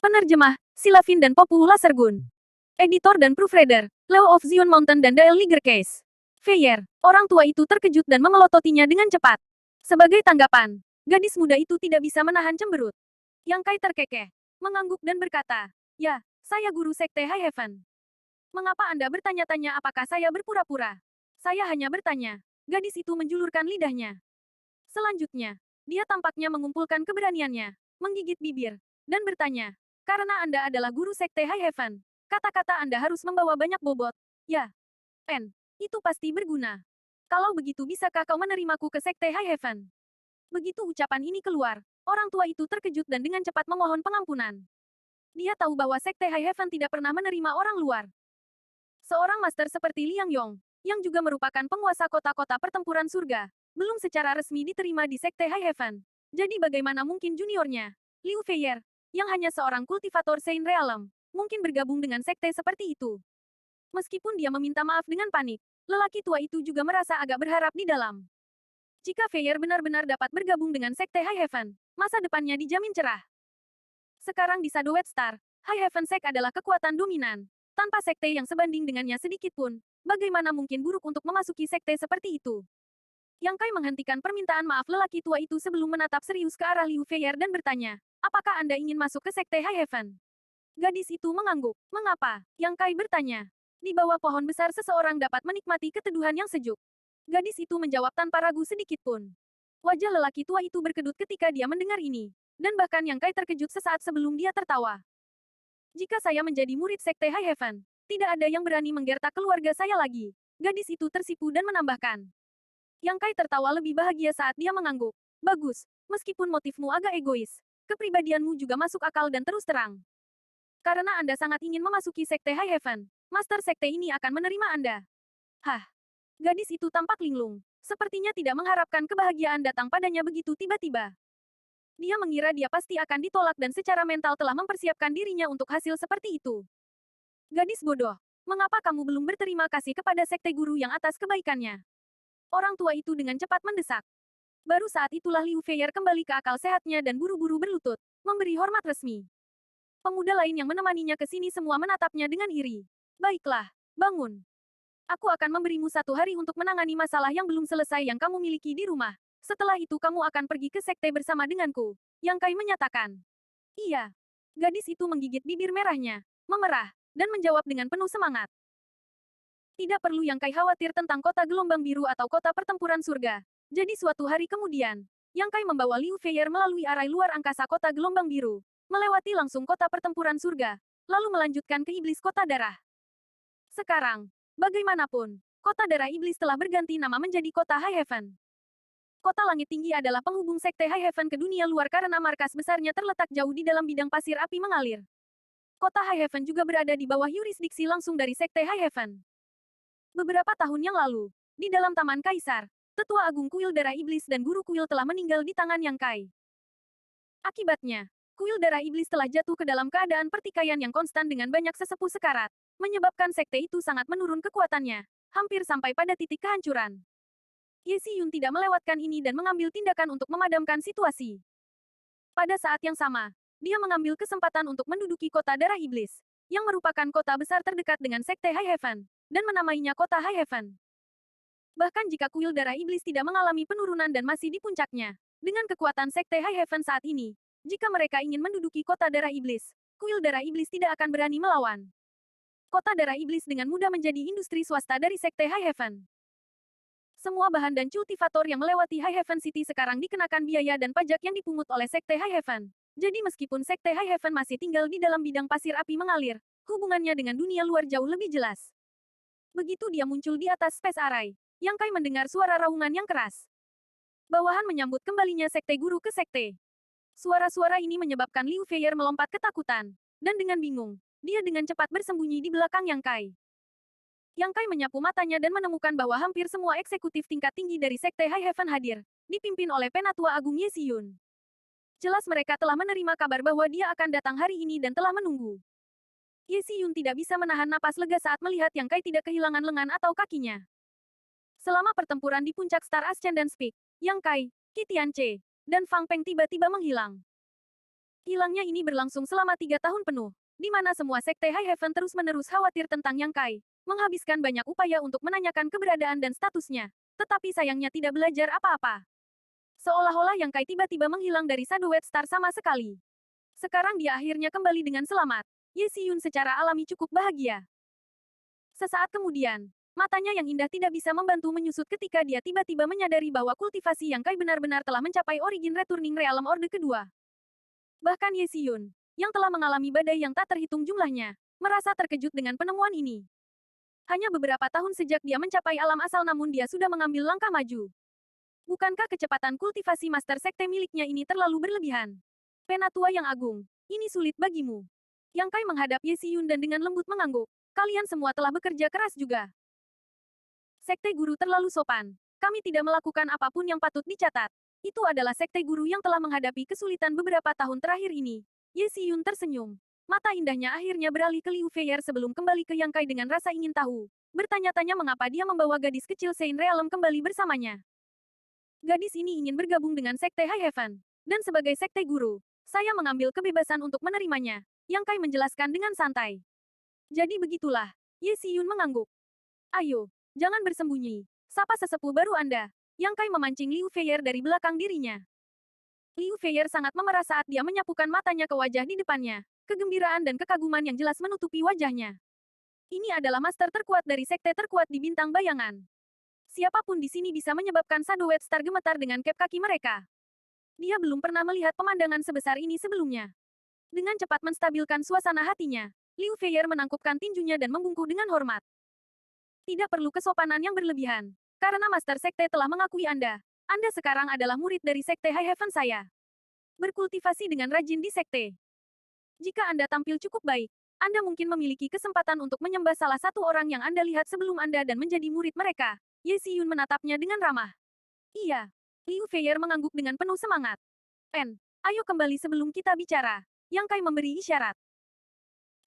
Penerjemah, Silavin dan Popula Sergun. Editor dan proofreader, Leo of Zion Mountain dan Dael Liger Case. Feyer, orang tua itu terkejut dan memelototinya dengan cepat. Sebagai tanggapan, gadis muda itu tidak bisa menahan cemberut. Yang Kai terkekeh, mengangguk dan berkata, "Ya, saya guru sekte High Heaven. Mengapa Anda bertanya-tanya apakah saya berpura-pura? Saya hanya bertanya." Gadis itu menjulurkan lidahnya. Selanjutnya, dia tampaknya mengumpulkan keberaniannya, menggigit bibir, dan bertanya, "Karena Anda adalah guru sekte High Heaven, kata-kata Anda harus membawa banyak bobot. Ya, itu pasti berguna. Kalau begitu bisakah kau menerimaku ke sekte High Heaven?" Begitu ucapan ini keluar, orang tua itu terkejut dan dengan cepat memohon pengampunan. Dia tahu bahwa sekte High Heaven tidak pernah menerima orang luar. Seorang master seperti Liang Yong, yang juga merupakan penguasa kota-kota pertempuran surga, belum secara resmi diterima di sekte High Heaven. Jadi bagaimana mungkin juniornya, Liu Feier, yang hanya seorang kultivator Saint Realm, mungkin bergabung dengan sekte seperti itu? Meskipun dia meminta maaf dengan panik, lelaki tua itu juga merasa agak berharap di dalam. Jika Feier benar-benar dapat bergabung dengan sekte High Heaven, masa depannya dijamin cerah. Sekarang di Shadowed Star, High Heaven Sect adalah kekuatan dominan. Tanpa sekte yang sebanding dengannya sedikit pun, bagaimana mungkin buruk untuk memasuki sekte seperti itu? Yang Kai menghentikan permintaan maaf lelaki tua itu sebelum menatap serius ke arah Liu Feier dan bertanya, "Apakah Anda ingin masuk ke sekte High Heaven?" Gadis itu mengangguk. "Mengapa?" Yang Kai bertanya. Di bawah pohon besar seseorang dapat menikmati keteduhan yang sejuk. Gadis itu menjawab tanpa ragu sedikit pun. Wajah lelaki tua itu berkedut ketika dia mendengar ini. Dan bahkan Yang Kai terkejut sesaat sebelum dia tertawa. "Jika saya menjadi murid sekte High Heaven, tidak ada yang berani menggertak keluarga saya lagi." Gadis itu tersipu dan menambahkan. Yang Kai tertawa lebih bahagia saat dia mengangguk. "Bagus, meskipun motifmu agak egois, kepribadianmu juga masuk akal dan terus terang. Karena Anda sangat ingin memasuki sekte High Heaven, Master Sekte ini akan menerima Anda." Hah? Gadis itu tampak linglung. Sepertinya tidak mengharapkan kebahagiaan datang padanya begitu tiba-tiba. Dia mengira dia pasti akan ditolak dan secara mental telah mempersiapkan dirinya untuk hasil seperti itu. "Gadis bodoh, mengapa kamu belum berterima kasih kepada sekte guru yang atas kebaikannya?" Orang tua itu dengan cepat mendesak. Baru saat itulah Liu Feier kembali ke akal sehatnya dan buru-buru berlutut, memberi hormat resmi. Pemuda lain yang menemaninya ke sini semua menatapnya dengan iri. "Baiklah, bangun. Aku akan memberimu 1 hari untuk menangani masalah yang belum selesai yang kamu miliki di rumah. Setelah itu kamu akan pergi ke sekte bersama denganku." Yang Kai menyatakan. "Iya." Gadis itu menggigit bibir merahnya, memerah, dan menjawab dengan penuh semangat. Tidak perlu Yang Kai khawatir tentang kota gelombang biru atau kota pertempuran surga. Jadi suatu hari kemudian, Yang Kai membawa Liu Feier melalui arai luar angkasa kota gelombang biru, melewati langsung kota pertempuran surga, lalu melanjutkan ke iblis kota darah. Sekarang, bagaimanapun, kota darah iblis telah berganti nama menjadi kota High Heaven. Kota langit tinggi adalah penghubung sekte High Heaven ke dunia luar karena markas besarnya terletak jauh di dalam bidang pasir api mengalir. Kota High Heaven juga berada di bawah yurisdiksi langsung dari sekte High Heaven. Beberapa tahun yang lalu, di dalam Taman Kaisar, Tetua Agung Kuil Darah Iblis dan Guru Kuil telah meninggal di tangan Yang Kai. Akibatnya, Kuil Darah Iblis telah jatuh ke dalam keadaan pertikaian yang konstan dengan banyak sesepuh sekarat, menyebabkan sekte itu sangat menurun kekuatannya, hampir sampai pada titik kehancuran. Ye Xiyun tidak melewatkan ini dan mengambil tindakan untuk memadamkan situasi. Pada saat yang sama, dia mengambil kesempatan untuk menduduki kota Darah Iblis, yang merupakan kota besar terdekat dengan sekte High Heaven, dan menamainya kota High Heaven. Bahkan jika kuil darah iblis tidak mengalami penurunan dan masih di puncaknya, dengan kekuatan sekte High Heaven saat ini, jika mereka ingin menduduki kota darah iblis, kuil darah iblis tidak akan berani melawan. Kota darah iblis dengan mudah menjadi industri swasta dari sekte High Heaven. Semua bahan dan cultivator yang melewati High Heaven City sekarang dikenakan biaya dan pajak yang dipungut oleh sekte High Heaven. Jadi meskipun sekte High Heaven masih tinggal di dalam bidang pasir api mengalir, hubungannya dengan dunia luar jauh lebih jelas. Begitu dia muncul di atas Space Array, Yang Kai mendengar suara raungan yang keras. Bawahan menyambut kembalinya sekte guru ke sekte. Suara-suara ini menyebabkan Liu Feier melompat ketakutan. Dan dengan bingung, dia dengan cepat bersembunyi di belakang Yang Kai. Yang Kai menyapu matanya dan menemukan bahwa hampir semua eksekutif tingkat tinggi dari sekte High Heaven hadir, dipimpin oleh Penatua Agung Ye Xiyun. Jelas mereka telah menerima kabar bahwa dia akan datang hari ini dan telah menunggu. Ye Xiyun tidak bisa menahan napas lega saat melihat Yang Kai tidak kehilangan lengan atau kakinya. Selama pertempuran di puncak Star Ascendant Peak, Yang Kai, Qi Tianche, dan Fang Peng tiba-tiba menghilang. Hilangnya ini berlangsung selama 3 tahun penuh, di mana semua sekte High Heaven terus-menerus khawatir tentang Yang Kai, menghabiskan banyak upaya untuk menanyakan keberadaan dan statusnya. Tetapi sayangnya tidak belajar apa-apa. Seolah-olah Yang Kai tiba-tiba menghilang dari Shadowed Star sama sekali. Sekarang dia akhirnya kembali dengan selamat. Ye Xiyun secara alami cukup bahagia. Sesaat kemudian, matanya yang indah tidak bisa membantu menyusut ketika dia tiba-tiba menyadari bahwa kultivasi Yang Kai benar-benar telah mencapai origin Returning Realm Orde kedua. Bahkan Ye Xiyun, yang telah mengalami badai yang tak terhitung jumlahnya, merasa terkejut dengan penemuan ini. Hanya beberapa tahun sejak dia mencapai alam asal namun dia sudah mengambil langkah maju. Bukankah kecepatan kultivasi Master Sekte miliknya ini terlalu berlebihan? Penatua yang agung, ini sulit bagimu. Yang Kai menghadap Ye Xiyun dan dengan lembut mengangguk. Kalian semua telah bekerja keras juga. Sekte guru terlalu sopan. Kami tidak melakukan apapun yang patut dicatat. Itu adalah sekte guru yang telah menghadapi kesulitan beberapa tahun terakhir ini. Ye Xiyun tersenyum. Mata indahnya akhirnya beralih ke Liu Feier sebelum kembali ke Yang Kai dengan rasa ingin tahu. Bertanya-tanya mengapa dia membawa gadis kecil Saint Realm kembali bersamanya. Gadis ini ingin bergabung dengan sekte High Heaven. Dan sebagai sekte guru, saya mengambil kebebasan untuk menerimanya. Yang Kai menjelaskan dengan santai. Jadi begitulah. Ye Xiyun mengangguk. Ayo, jangan bersembunyi. Sapa sesepuh baru Anda. Yang Kai memancing Liu Feier dari belakang dirinya. Liu Feier sangat memerah saat dia menyapukan matanya ke wajah di depannya. Kegembiraan dan kekaguman yang jelas menutupi wajahnya. Ini adalah master terkuat dari sekte terkuat di bintang bayangan. Siapapun di sini bisa menyebabkan Shadowed Star gemetar dengan kep kaki mereka. Dia belum pernah melihat pemandangan sebesar ini sebelumnya. Dengan cepat menstabilkan suasana hatinya, Liu Feier menangkupkan tinjunya dan membungkuk dengan hormat. Tidak perlu kesopanan yang berlebihan. Karena Master Sekte telah mengakui Anda. Anda sekarang adalah murid dari Sekte High Heaven saya. Berkultivasi dengan rajin di Sekte. Jika Anda tampil cukup baik, Anda mungkin memiliki kesempatan untuk menyembah salah satu orang yang Anda lihat sebelum Anda dan menjadi murid mereka. Ye Xiyun menatapnya dengan ramah. Iya. Liu Feier mengangguk dengan penuh semangat. Ayo kembali sebelum kita bicara. Yang Kai memberi isyarat.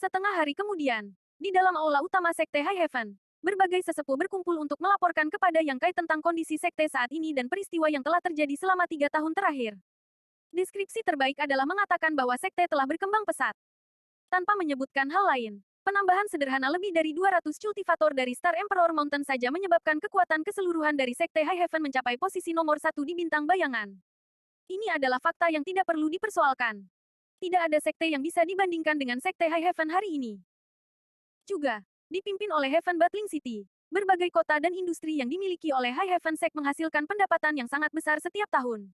Setengah hari kemudian, di dalam aula utama Sekte High Heaven, berbagai sesepuh berkumpul untuk melaporkan kepada Yang Kai tentang kondisi sekte saat ini dan peristiwa yang telah terjadi selama 3 tahun terakhir. Deskripsi terbaik adalah mengatakan bahwa sekte telah berkembang pesat. Tanpa menyebutkan hal lain, penambahan sederhana lebih dari 200 cultivator dari Star Emperor Mountain saja menyebabkan kekuatan keseluruhan dari Sekte High Heaven mencapai posisi nomor 1 di bintang bayangan. Ini adalah fakta yang tidak perlu dipersoalkan. Tidak ada sekte yang bisa dibandingkan dengan Sekte High Heaven hari ini. Juga, dipimpin oleh Heaven Battling City, berbagai kota dan industri yang dimiliki oleh High Heaven Sect menghasilkan pendapatan yang sangat besar setiap tahun.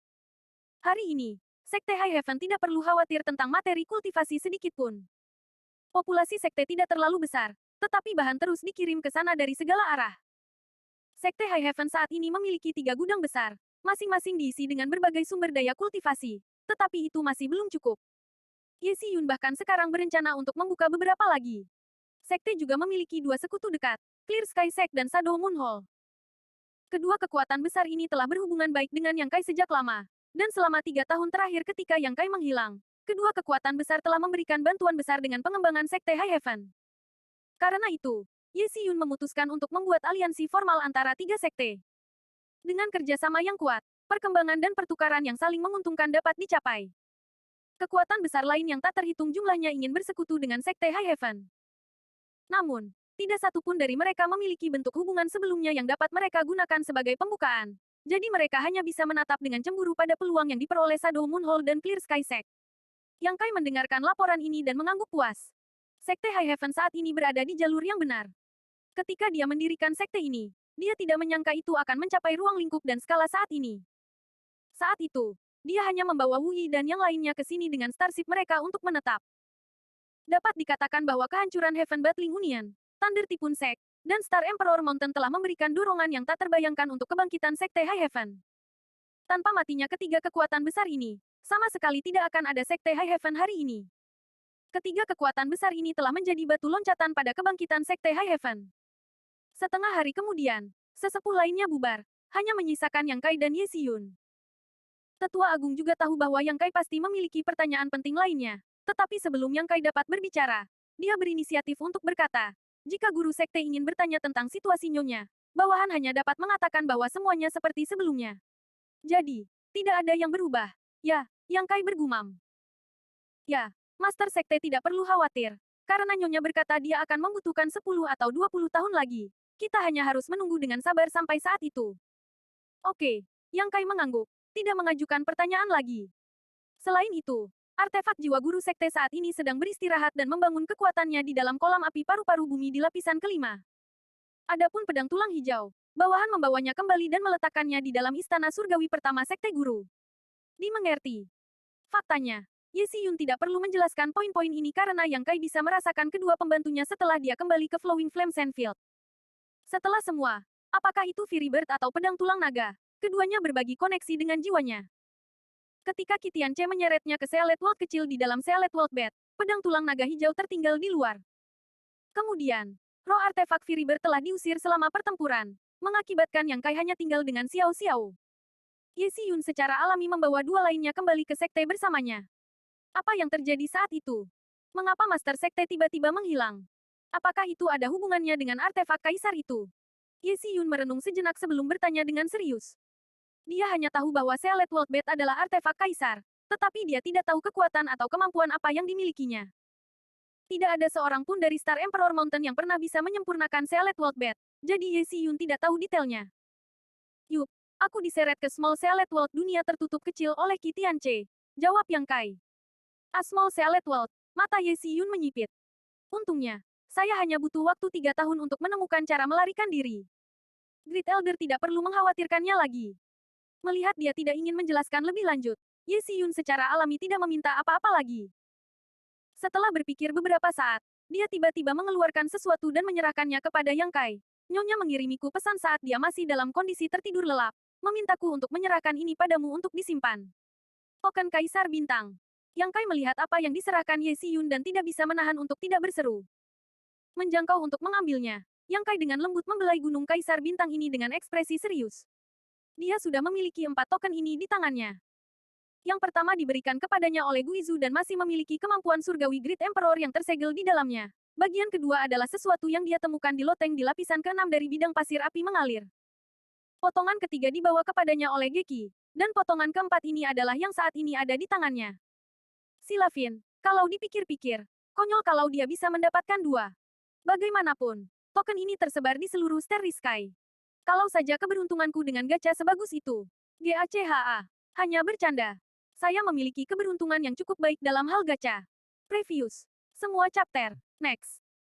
Hari ini, Sekte High Heaven tidak perlu khawatir tentang materi kultivasi sedikit pun. Populasi sekte tidak terlalu besar, tetapi bahan terus dikirim ke sana dari segala arah. Sekte High Heaven saat ini memiliki 3 gudang besar, masing-masing diisi dengan berbagai sumber daya kultivasi, tetapi itu masih belum cukup. Ye Xiyun bahkan sekarang berencana untuk membuka beberapa lagi. Sekte juga memiliki 2 sekutu dekat, Clear Sky Sect dan Shadow Moon Hall. Kedua kekuatan besar ini telah berhubungan baik dengan Yang Kai sejak lama, dan selama 3 tahun terakhir ketika Yang Kai menghilang, kedua kekuatan besar telah memberikan bantuan besar dengan pengembangan Sekte High Heaven. Karena itu, Ye Xiyun memutuskan untuk membuat aliansi formal antara 3 sekte. Dengan kerjasama yang kuat, perkembangan dan pertukaran yang saling menguntungkan dapat dicapai. Kekuatan besar lain yang tak terhitung jumlahnya ingin bersekutu dengan Sekte High Heaven. Namun, tidak satu pun dari mereka memiliki bentuk hubungan sebelumnya yang dapat mereka gunakan sebagai pembukaan. Jadi mereka hanya bisa menatap dengan cemburu pada peluang yang diperoleh Shadow Moon Hall dan Clear Sky Sect. Yang Kai mendengarkan laporan ini dan mengangguk puas. Sekte High Heaven saat ini berada di jalur yang benar. Ketika dia mendirikan sekte ini, dia tidak menyangka itu akan mencapai ruang lingkup dan skala saat ini. Saat itu, dia hanya membawa Wu Yi dan yang lainnya ke sini dengan starship mereka untuk menetap. Dapat dikatakan bahwa kehancuran Heaven Battling Union, Thunder Typhoon Sect, dan Star Emperor Mountain telah memberikan dorongan yang tak terbayangkan untuk kebangkitan Sekte High Heaven. Tanpa matinya ketiga kekuatan besar ini, sama sekali tidak akan ada Sekte High Heaven hari ini. Ketiga kekuatan besar ini telah menjadi batu loncatan pada kebangkitan Sekte High Heaven. Setengah hari kemudian, sesepuh lainnya bubar, hanya menyisakan Yang Kai dan Ye Xiyun. Tetua Agung juga tahu bahwa Yang Kai pasti memiliki pertanyaan penting lainnya. Tetapi sebelum Yang Kai dapat berbicara, dia berinisiatif untuk berkata, jika guru sekte ingin bertanya tentang situasi nyonya, bawahan hanya dapat mengatakan bahwa semuanya seperti sebelumnya. Jadi, tidak ada yang berubah. Ya, Yang Kai bergumam. Ya, Master Sekte tidak perlu khawatir. Karena Nyonya berkata dia akan membutuhkan 10 atau 20 tahun lagi. Kita hanya harus menunggu dengan sabar sampai saat itu. Oke, Yang Kai mengangguk, tidak mengajukan pertanyaan lagi. Selain itu, artefak jiwa guru sekte saat ini sedang beristirahat dan membangun kekuatannya di dalam kolam api paru-paru bumi di lapisan kelima. Adapun pedang tulang hijau, bawahan membawanya kembali dan meletakkannya di dalam istana surgawi pertama sekte guru. Dimengerti. Faktanya, Ye Xiyun tidak perlu menjelaskan poin-poin ini karena Yang Kai bisa merasakan kedua pembantunya setelah dia kembali ke Flowing Flame Sandfield. Setelah semua, apakah itu Fury Bird atau pedang tulang naga, keduanya berbagi koneksi dengan jiwanya. Ketika Qitian Ce menyeretnya ke Sealet World kecil di dalam Sealet World Bed, pedang tulang naga hijau tertinggal di luar. Kemudian, roh artefak Fury Bird telah diusir selama pertempuran, mengakibatkan Yang Kai hanya tinggal dengan Xiao Xiao. Ye Xiyun secara alami membawa dua lainnya kembali ke sekte bersamanya. Apa yang terjadi saat itu? Mengapa Master Sekte tiba-tiba menghilang? Apakah itu ada hubungannya dengan artefak kaisar itu? Ye Xiyun merenung sejenak sebelum bertanya dengan serius. Dia hanya tahu bahwa Sealet World Bed adalah artefak kaisar, tetapi dia tidak tahu kekuatan atau kemampuan apa yang dimilikinya. Tidak ada seorang pun dari Star Emperor Mountain yang pernah bisa menyempurnakan Sealet World Bed, jadi Ye Xiyun tidak tahu detailnya. Yup, aku diseret ke Small Sealet World dunia tertutup kecil oleh Qitian Ce, jawab Yang Kai. A Small Sealet World, mata Ye Xiyun menyipit. Untungnya, saya hanya butuh waktu 3 tahun untuk menemukan cara melarikan diri. Great Elder tidak perlu mengkhawatirkannya lagi. Melihat dia tidak ingin menjelaskan lebih lanjut, Ye Xiyun secara alami tidak meminta apa-apa lagi. Setelah berpikir beberapa saat, dia tiba-tiba mengeluarkan sesuatu dan menyerahkannya kepada Yang Kai. Nyonya mengirimiku pesan saat dia masih dalam kondisi tertidur lelap, memintaku untuk menyerahkan ini padamu untuk disimpan. Token Kaisar Bintang. Yang Kai melihat apa yang diserahkan Ye Xiyun dan tidak bisa menahan untuk tidak berseru. Menjangkau untuk mengambilnya, Yang Kai dengan lembut membelai gunung Kaisar Bintang ini dengan ekspresi serius. Dia sudah memiliki 4 token ini di tangannya. Yang pertama diberikan kepadanya oleh Guizu dan masih memiliki kemampuan surgawi Great Emperor yang tersegel di dalamnya. Bagian kedua adalah sesuatu yang dia temukan di loteng di lapisan ke-6 dari bidang pasir api mengalir. Potongan ketiga dibawa kepadanya oleh Geki, dan potongan keempat ini adalah yang saat ini ada di tangannya. Silavin, kalau dipikir-pikir, konyol kalau dia bisa mendapatkan 2. Bagaimanapun, token ini tersebar di seluruh Starry Sky. Kalau saja keberuntunganku dengan gacha sebagus itu. GACHA. Hanya bercanda. Saya memiliki keberuntungan yang cukup baik dalam hal gacha. Previous. Semua chapter. Next.